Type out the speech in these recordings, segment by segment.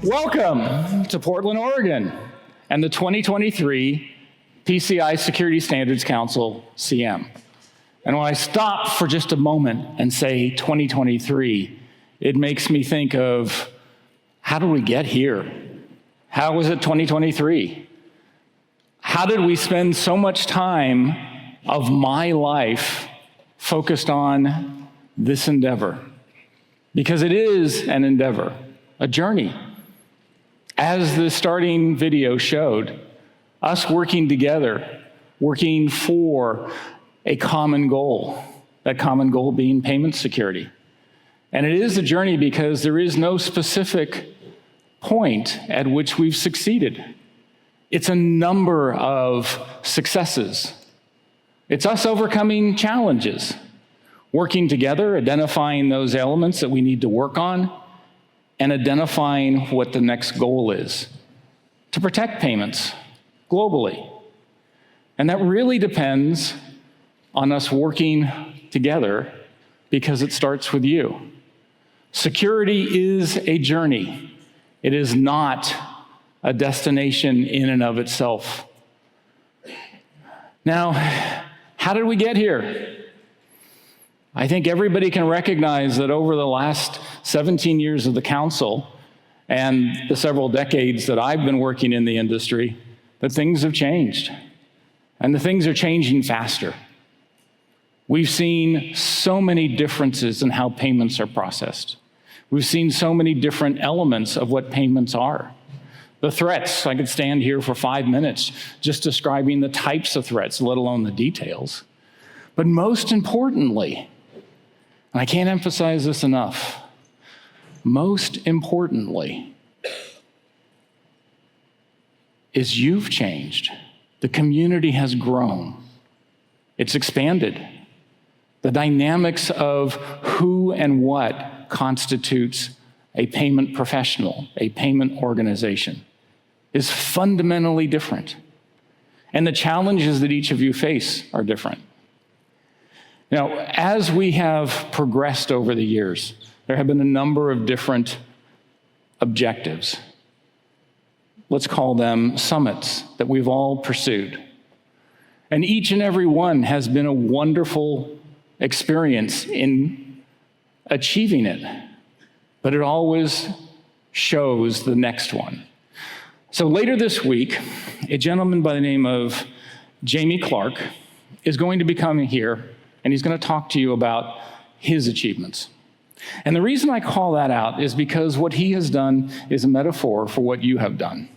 Welcome to Portland, Oregon, and the 2023 PCI Security Standards Council, CM. And when I stop for just a moment and say 2023, it makes me think of, how did we get here? How was it 2023? How did we spend so much time of my life focused on this endeavor? Because it is an endeavor, a journey. As the starting video showed, us working together, working for a common goal, that common goal being payment security. And it is a journey because there is no specific point at which we've succeeded. It's a number of successes. It's us overcoming challenges, working together, identifying those elements that we need to work on, and identifying what the next goal is to protect payments globally. And that really depends on us working together because it starts with you. Security is a journey. It is not a destination in and of itself. Now, how did we get here? I think everybody can recognize that over the last 17 years of the council and the several decades that I've been working in the industry, that things have changed. And the things are changing faster. We've seen so many differences in how payments are processed. We've seen so many different elements of what payments are. The threats, I could stand here for 5 minutes just describing the types of threats, let alone the details. But most importantly, and I can't emphasize this enough, most importantly, is you've changed. The community has grown. It's expanded. The dynamics of who and what constitutes a payment professional, a payment organization, is fundamentally different. And the challenges that each of you face are different. Now, as we have progressed over the years, there have been a number of different objectives. Let's call them summits that we've all pursued. And each and every one has been a wonderful experience in achieving it, but it always shows the next one. So later this week, a gentleman by the name of Jamie Clark is going to be coming here, and he's going to talk to you about his achievements. And the reason I call that out is because what he has done is a metaphor for what you have done.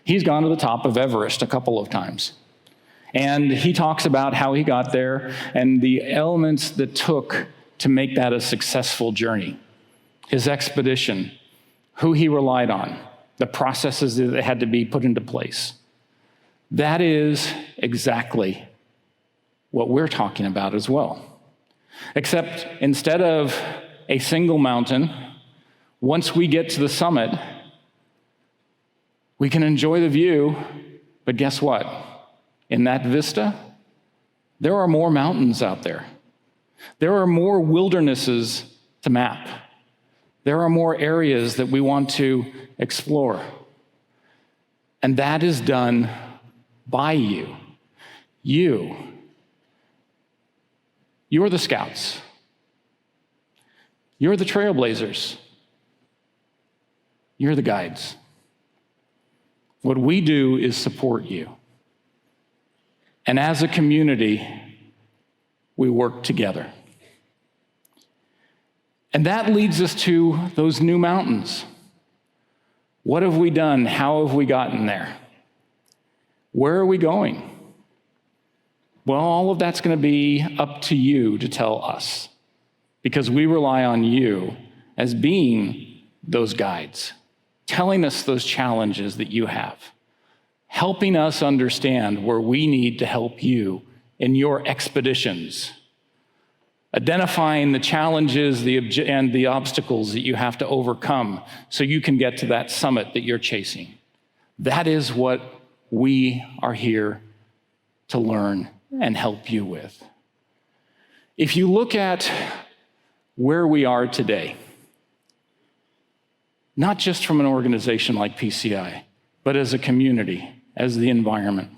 He's gone to the top of Everest a couple of times. And he talks about how he got there and the elements that took to make that a successful journey. His expedition, who he relied on, the processes that had to be put into place. That is exactly what we're talking about as well. Except instead of a single mountain, once we get to the summit, we can enjoy the view, but guess what? In that vista, there are more mountains out there. There are more wildernesses to map. There are more areas that we want to explore. And that is done by you. You're the scouts. You're the trailblazers. You're the guides. What we do is support you. And as a community, we work together. And that leads us to those new mountains. What have we done? How have we gotten there? Where are we going? Well, all of that's going to be up to you to tell us, because we rely on you as being those guides, telling us those challenges that you have, helping us understand where we need to help you in your expeditions, identifying the challenges and the obstacles that you have to overcome so you can get to that summit that you're chasing. That is what we are here to learn and help you with. If you look at where we are today, not just from an organization like PCI, but as a community, as the environment.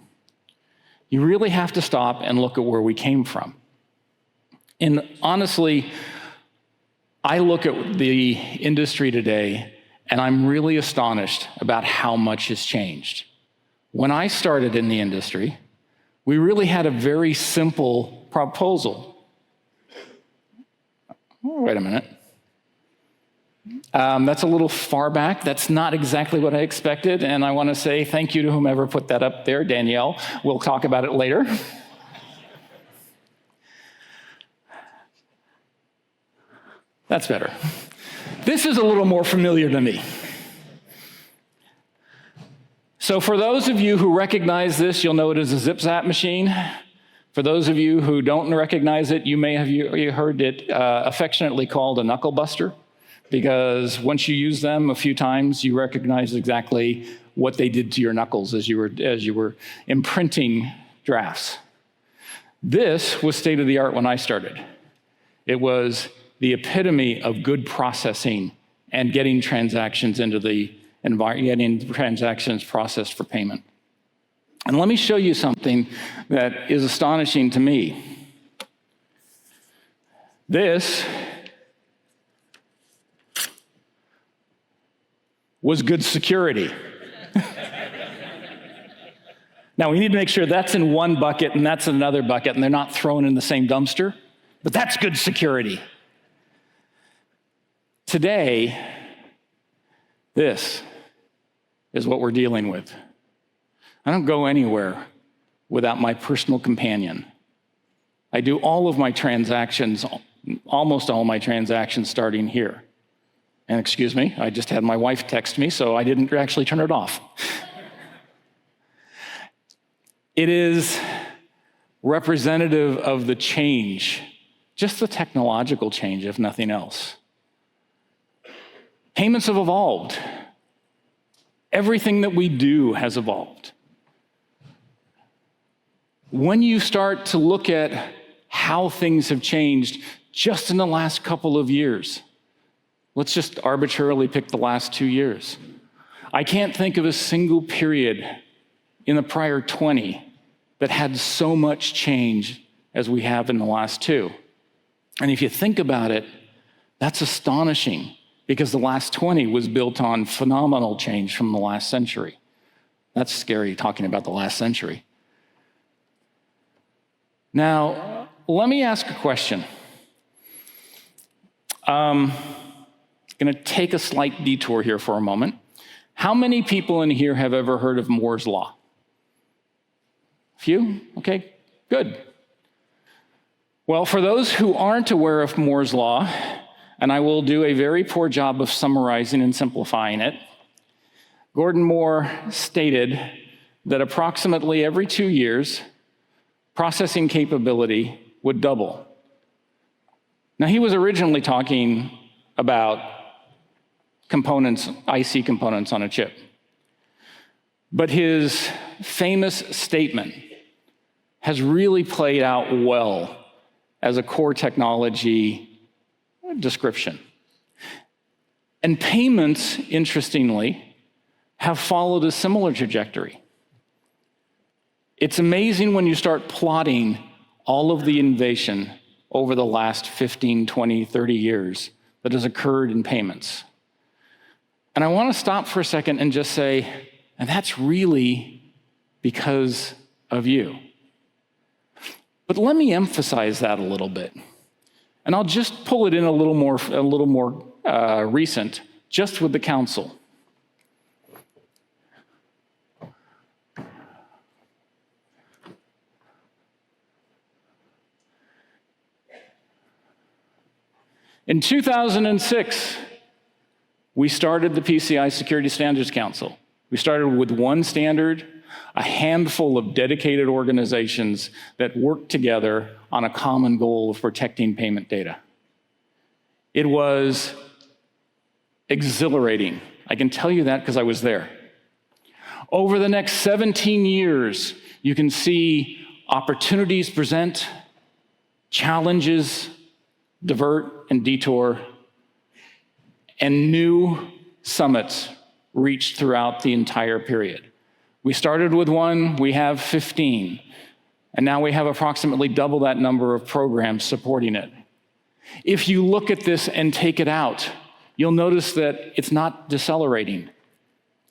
You really have to stop and look at where we came from. And honestly, I look at the industry today, and I'm really astonished about how much has changed. When I started in the industry, we really had a very simple proposal. Oh, wait a minute. That's a little far back. That's not exactly what I expected, and I want to say thank you to whomever put that up there, Danielle. We'll talk about it later. That's better. This is a little more familiar to me. So for those of you who recognize this, you'll know it as a zip-zap machine. For those of you who don't recognize it, you may have heard it affectionately called a knuckle buster, because once you use them a few times, you recognize exactly what they did to your knuckles as you were imprinting drafts. This was state-of-the-art when I started. It was the epitome of good processing and getting transactions into the environment, getting transactions processed for payment. And let me show you something that is astonishing to me. This was good security. Now, we need to make sure that's in one bucket and that's in another bucket, and they're not thrown in the same dumpster, but that's good security. Today, this is what we're dealing with. I don't go anywhere without my personal companion. I do all of my transactions, almost all my transactions starting here. And excuse me, I just had my wife text me, so I didn't actually turn it off. It is representative of the change, just the technological change, if nothing else. Payments have evolved. Everything that we do has evolved. When you start to look at how things have changed just in the last couple of years, let's just arbitrarily pick the last 2 years. I can't think of a single period in the prior 20 that had so much change as we have in the last 2. And if you think about it, that's astonishing, because the last 20 was built on phenomenal change from the last century. That's scary, talking about the last century. Now, let me ask a question. I'm going to take a slight detour here for a moment. How many people in here have ever heard of Moore's Law? A few? Okay, good. Well, for those who aren't aware of Moore's Law, and I will do a very poor job of summarizing and simplifying it, Gordon Moore stated that approximately every 2 years, processing capability would double. Now, he was originally talking about components, IC components on a chip. But his famous statement has really played out well as a core technology description. And payments, interestingly, have followed a similar trajectory. It's amazing when you start plotting all of the innovation over the last 15, 20, 30 years that has occurred in payments. And I want to stop for a second and just say, and that's really because of you. But let me emphasize that a little bit. And I'll just pull it in a little more recent, just with the council. In 2006, we started the PCI Security Standards Council. We started with one standard, a handful of dedicated organizations that worked together on a common goal of protecting payment data. It was exhilarating. I can tell you that because I was there. Over the next 17 years, you can see opportunities present, challenges divert and detour, and new summits reached throughout the entire period. We started with one, we have 15, and now we have approximately double that number of programs supporting it. If you look at this and take it out, you'll notice that it's not decelerating.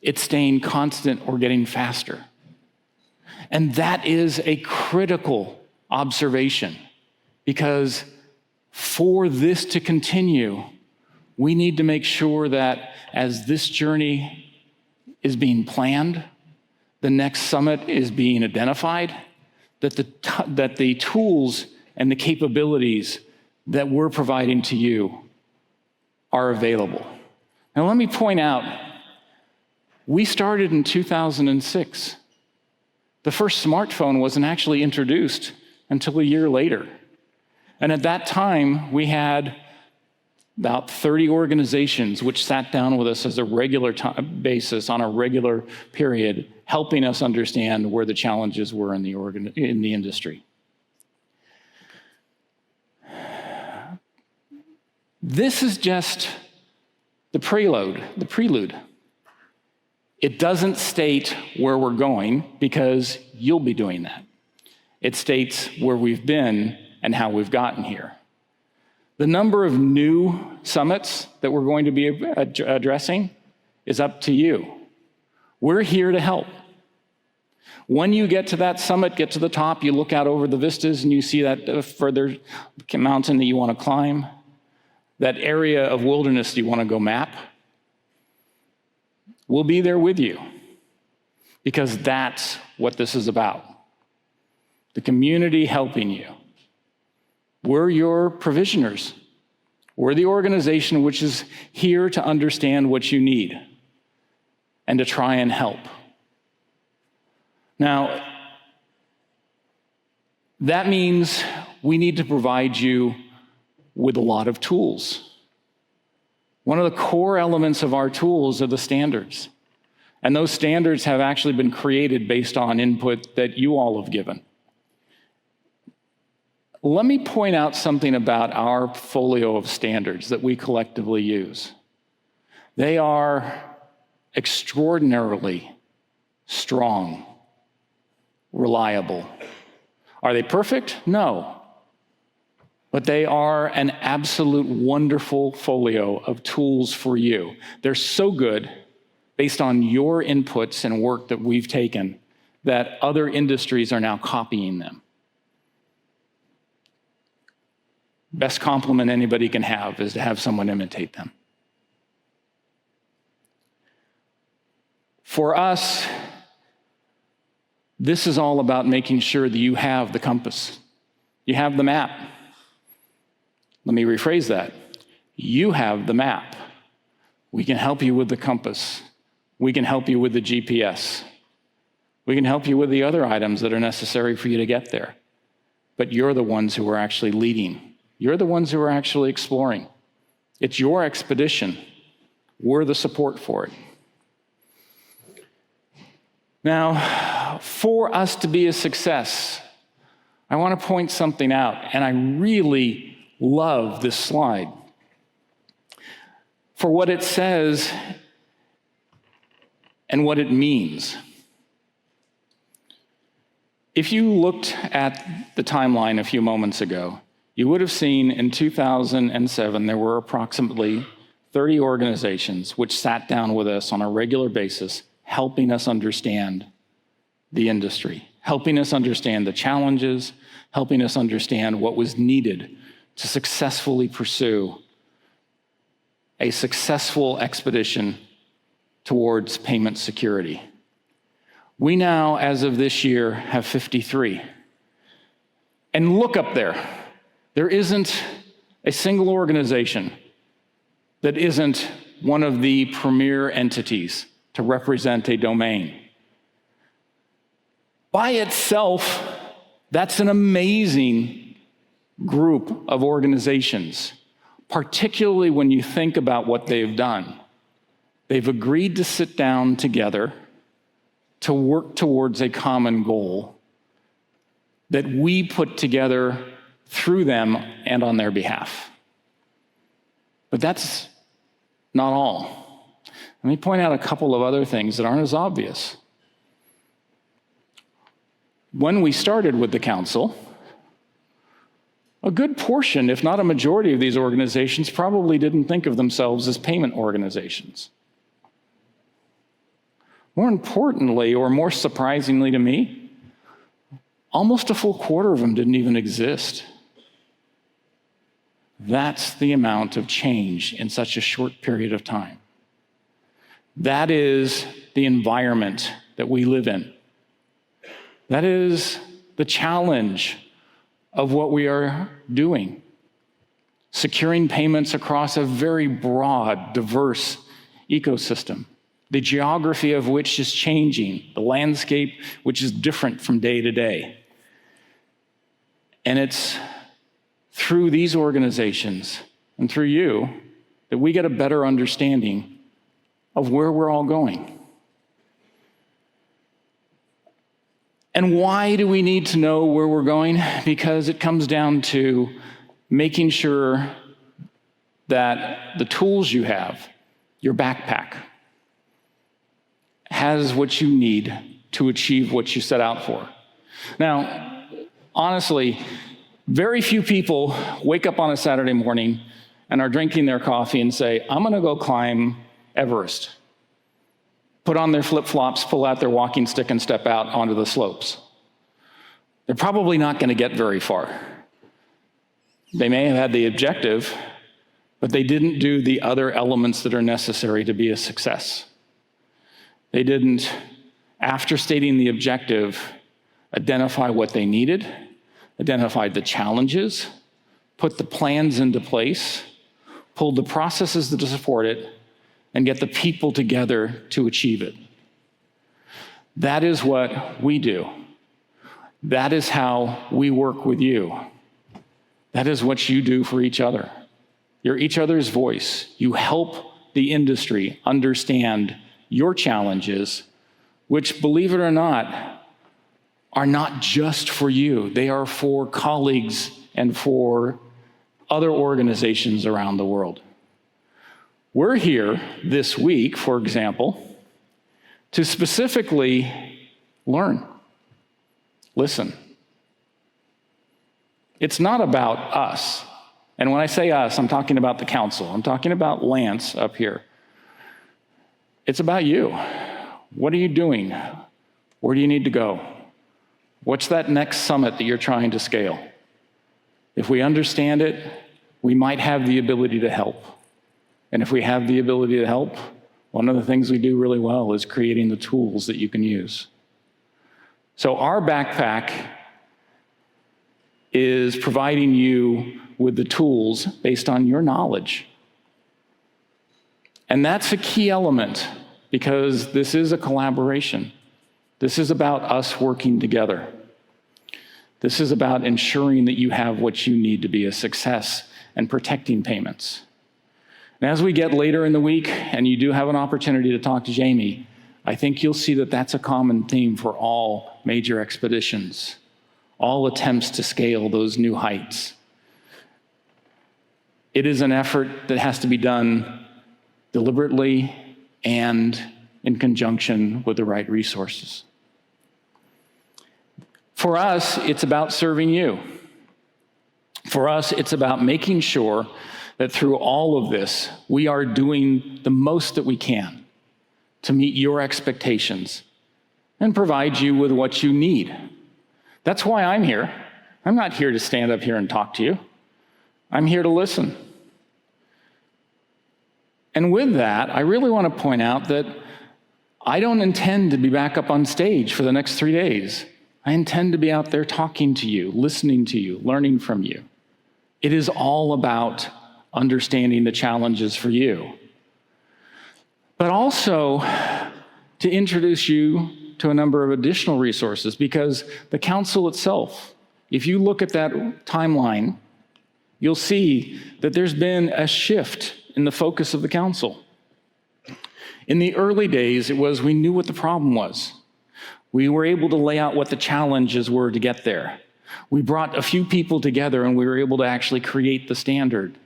It's staying constant or getting faster. And that is a critical observation, because for this to continue, we need to make sure that as this journey is being planned, the next summit is being identified, that the tools and the capabilities that we're providing to you are available. Now, let me point out, we started in 2006. The first smartphone wasn't actually introduced until a year later. And at that time, we had about 30 organizations which sat down with us as a regular basis on a regular period, helping us understand where the challenges were in the industry. This is just the prelude. It doesn't state where we're going, because you'll be doing that. It states where we've been and how we've gotten here. The number of new summits that we're going to be addressing is up to you. We're here to help. When you get to that summit, get to the top, you look out over the vistas and you see that further mountain that you want to climb, that area of wilderness you want to go map. We'll be there with you, because that's what this is about. The community helping you. We're your provisioners. We're the organization which is here to understand what you need and to try and help. Now, that means we need to provide you with a lot of tools. One of the core elements of our tools are the standards. And those standards have actually been created based on input that you all have given. Let me point out something about our portfolio of standards that we collectively use. They are extraordinarily strong, reliable. Are they perfect? No. But they are an absolute wonderful folio of tools for you. They're so good, based on your inputs and work that we've taken, that other industries are now copying them. Best compliment anybody can have is to have someone imitate them. For us, this is all about making sure that you have the compass. You have the map. Let me rephrase that. You have the map. We can help you with the compass. We can help you with the GPS. We can help you with the other items that are necessary for you to get there. But you're the ones who are actually leading. You're the ones who are actually exploring. It's your expedition. We're the support for it. Now, for us to be a success, I want to point something out, and I really love this slide for what it says and what it means. If you looked at the timeline a few moments ago, you would have seen in 2007 there were approximately 30 organizations which sat down with us on a regular basis, helping us understand the industry, helping us understand the challenges, helping us understand what was needed to successfully pursue a successful expedition towards payment security. We now, as of this year, have 53. And look up there. There isn't a single organization that isn't one of the premier entities to represent a domain. By itself, that's an amazing group of organizations, particularly when you think about what they've done. They've agreed to sit down together to work towards a common goal that we put together through them and on their behalf. But that's not all. Let me point out a couple of other things that aren't as obvious. When we started with the council, a good portion, if not a majority of these organizations, probably didn't think of themselves as payment organizations. More importantly, or more surprisingly to me, almost a full quarter of them didn't even exist. That's the amount of change in such a short period of time. That is the environment that we live in. That is the challenge of what we are doing. Securing payments across a very broad, diverse ecosystem, the geography of which is changing, the landscape which is different from day to day. And it's through these organizations and through you that we get a better understanding of where we're all going. And why do we need to know where we're going? Because it comes down to making sure that the tools you have, your backpack, has what you need to achieve what you set out for. Now, honestly, very few people wake up on a Saturday morning and are drinking their coffee and say, I'm going to go climb Everest. Put on their flip-flops, pull out their walking stick, and step out onto the slopes. They're probably not going to get very far. They may have had the objective, but they didn't do the other elements that are necessary to be a success. They didn't, after stating the objective, identify what they needed, identify the challenges, put the plans into place, pull the processes to support it, and get the people together to achieve it. That is what we do. That is how we work with you. That is what you do for each other. You're each other's voice. You help the industry understand your challenges, which, believe it or not, are not just for you. They are for colleagues and for other organizations around the world. We're here this week, for example, to specifically learn, listen. It's not about us. And when I say us, I'm talking about the council. I'm talking about Lance up here. It's about you. What are you doing? Where do you need to go? What's that next summit that you're trying to scale? If we understand it, we might have the ability to help. And if we have the ability to help, one of the things we do really well is creating the tools that you can use. So our backpack is providing you with the tools based on your knowledge. And that's a key element because this is a collaboration. This is about us working together. This is about ensuring that you have what you need to be a success and protecting payments. And as we get later in the week, and you do have an opportunity to talk to Jamie, I think you'll see that that's a common theme for all major expeditions, all attempts to scale those new heights. It is an effort that has to be done deliberately and in conjunction with the right resources. For us, it's about serving you. For us, it's about making sure that through all of this, we are doing the most that we can to meet your expectations and provide you with what you need. That's why I'm here. I'm not here to stand up here and talk to you. I'm here to listen. And with that, I really want to point out that I don't intend to be back up on stage for the next 3 days. I intend to be out there talking to you, listening to you, learning from you. It is all about understanding the challenges for you, but also to introduce you to a number of additional resources, because the council itself, if you look at that timeline, you'll see that there's been a shift in the focus of the council. In the early days, it was we knew what the problem was. We were able to lay out what the challenges were to get there. We brought a few people together and we were able to actually create the standard.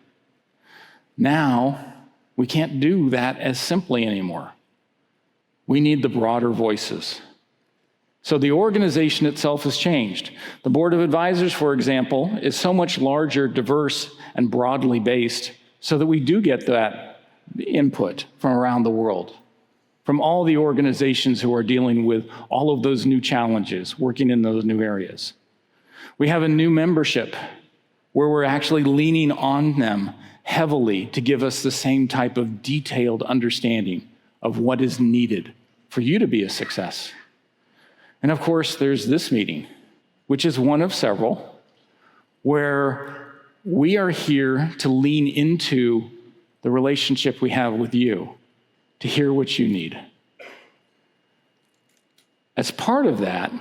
Now, We can't do that as simply anymore. We need the broader voices. So the organization itself has changed. The board of advisors, for example, is so much larger, diverse, and broadly based so that we do get that input from around the world, from all the organizations who are dealing with all of those new challenges, working in those new areas. We have a new membership where we're actually leaning on them heavily to give us the same type of detailed understanding of what is needed for you to be a success. And of course, there's this meeting, which is one of several, where we are here to lean into the relationship we have with you, to hear what you need. As part of that,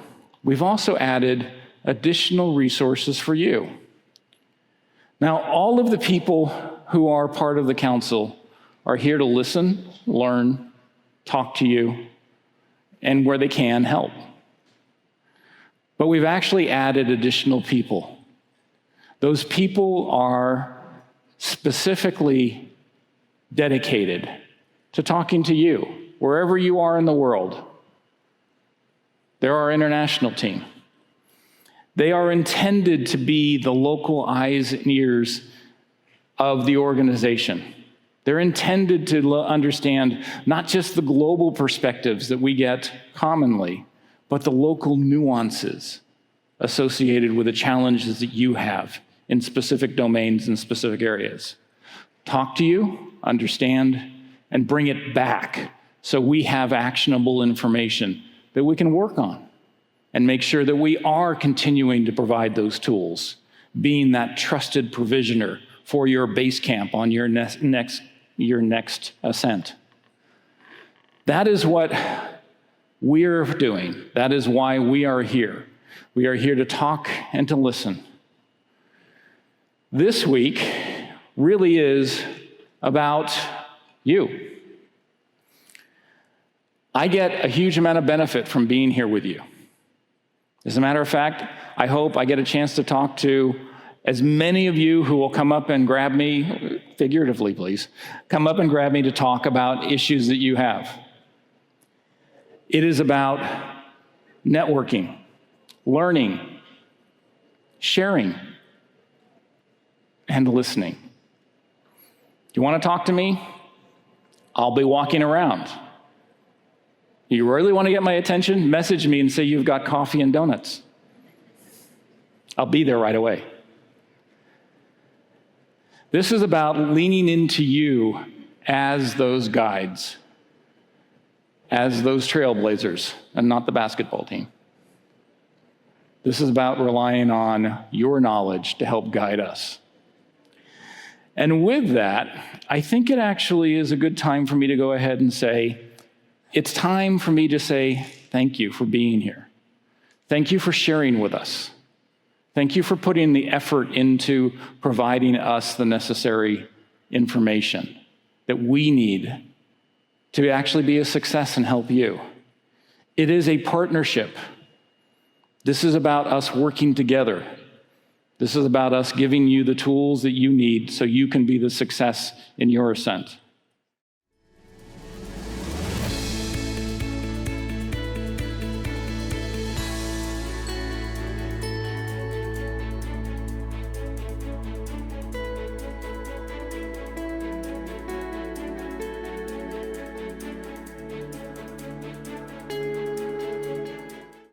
we've also added additional resources for you. Now, all of the people who are part of the council are here to listen, learn, talk to you, and where they can, help. But we've actually added additional people. Those people are specifically dedicated to talking to you, wherever you are in the world. They're our international team. They are intended to be the local eyes and ears of the organization. They're intended to understand not just the global perspectives that we get commonly, but the local nuances associated with the challenges that you have in specific domains and specific areas. Talk to you, understand, and bring it back so we have actionable information that we can work on and make sure that we are continuing to provide those tools, being that trusted provisioner for your base camp on your next ascent. That is what we're doing. That is why we are here. We are here to talk and to listen. This week really is about you. I get a huge amount of benefit from being here with you. As a matter of fact, I hope I get a chance to talk to as many of you who will come up and grab me, figuratively please, come up and grab me to talk about issues that you have. It is about networking, learning, sharing, and listening. You want to talk to me? I'll be walking around. You really want to get my attention? Message me and say you've got coffee and donuts. I'll be there right away. This is about leaning into you as those guides, as those trailblazers, and not the basketball team. This is about relying on your knowledge to help guide us. And with that, I think it actually is a good time for me to go ahead and say, it's time for me to say thank you for being here. Thank you for sharing with us. Thank you for putting the effort into providing us the necessary information that we need to actually be a success and help you. It is a partnership. This is about us working together. This is about us giving you the tools that you need so you can be the success in your ascent.